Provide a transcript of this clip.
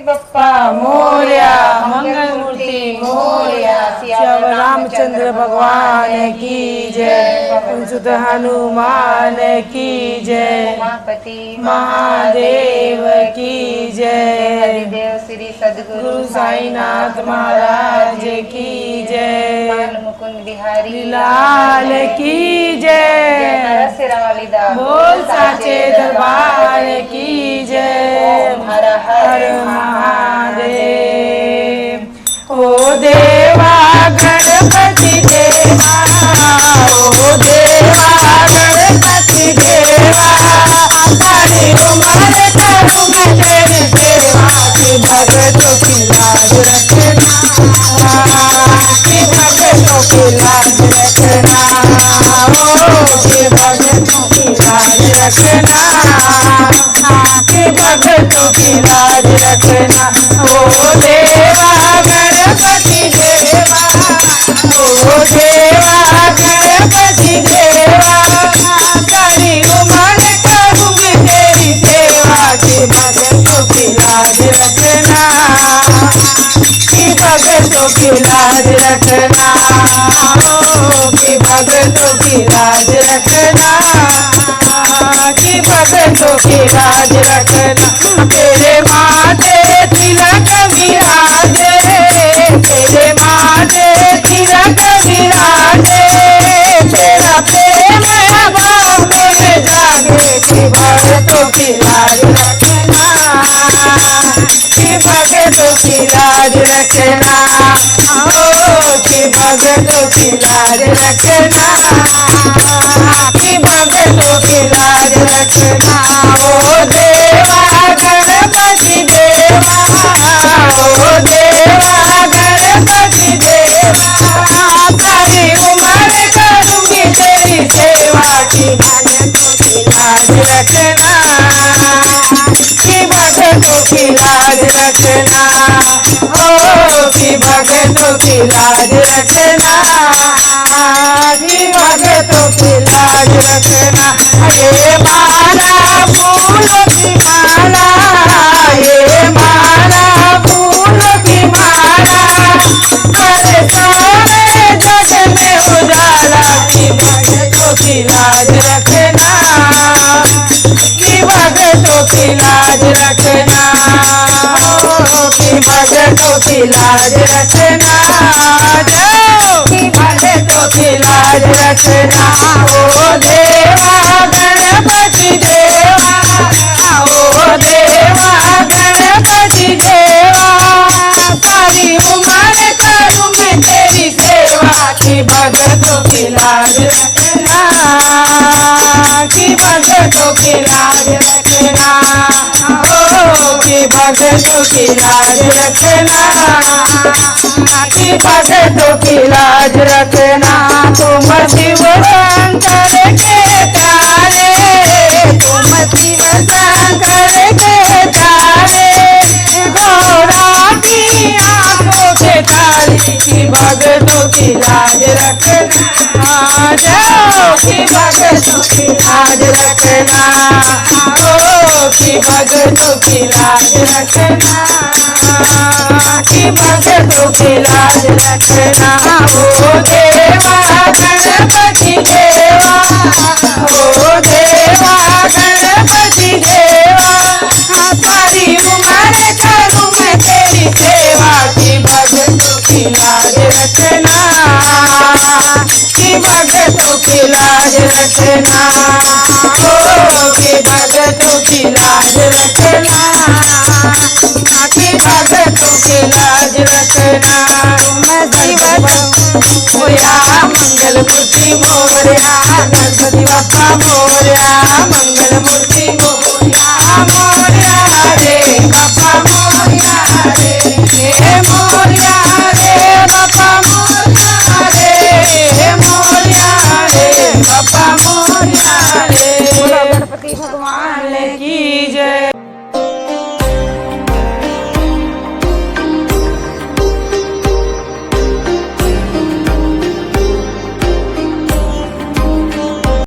बप्पा मोरया, मंगल मूर्ति मोरया, श्याम रामचंद्र भगवान की जय, पवन सुत हनुमान की जय, उमापति महादेव की जय, हरिदेव श्री सद्गुरु साईनाथ महाराज की जय, बाल मुकुंद बिहारी लाल की जय, सिरावालीदा बोल साचे दरबार की जय, हर हर महादेव। ओ देवा गणपति देवा, ओ देवा गणपति देवा, सारी उम्र करूँ मैं तेरी सेवा, कि भक्तों की लाज रखना, कि भक्तों की लाज रखना, ओ कि भक्तों की लाज रखना, कि भक्तों की लाज रखना। ओ देवा गणपति देवा, ओ देवा गणपति देवा, सारी उम्र करूँगी तेरी सेवा, कि भक्तों की लाज रखना, कि भक्तों की लाज रखना, ओ कि भक्तों की लाज रखना, कि भक्तों की लाज रखना। तेरे माथे तिलक विराजे, तेरे माथे तिलक विराजे, तेरा प्रेम भाव में जागे, कि भक्तों की लाज रखना, कि भक्तों की लाज रखना, ओ कि भक्तों की लाज रखना, कि भक्तों की लाज रखना। ओ देवा गणपति देवा, ओ देवा गणपति देवा, सारी उम्र करूँगी तेरी सेवा, कि भक्तों की लाज रखना, कि भक्तों की लाज रखना, ओ कि भक्तों की लाज रखना, कि भक्तों की लाज रखना। ये माला फूलों की माला, ये माला फूलों की माला, हर सारे जग में उजाला, कि भक्तों की लाज रखना, कि भक्तों की लाज रखना, ओ कि भक्तों की लाज रखना, कि भक्तों की लाज रखना। ओ देवा गणपति देवा, ओ देवा गणपति देवा, सारी उम्र करूँ मैं तेरी सेवा, कि भक्तों की लाज रखना, कि भक्तों की लाज रखना, ओ कि भक्तों की लाज रखना, कि भक्तों की लाज रखना। तुम शिव शंकर के प्यारे, तुम शिव शंकर के प्यारे, गौरा की आंखों के तारे, कि भक्तों की लाज रखना, जाओ कि भक्तों की लाज रखना, ओ कि भक्तों की लाज रखना, कि भक्तों की लाज रखना। ओ देवा गणपति देवा, ओ देवा गणपति देवा, सारी उम्र करूँ मैं तेरी सेवा, कि भक्तों की लाज रखना, कि भक्तों की लाज रखना, ओ कि भक्तों की लाज रखना, कि भक्तों की लाज रखना। मोरया मंगल मूर्ति मोरया, गणपति बप्पा मोरया,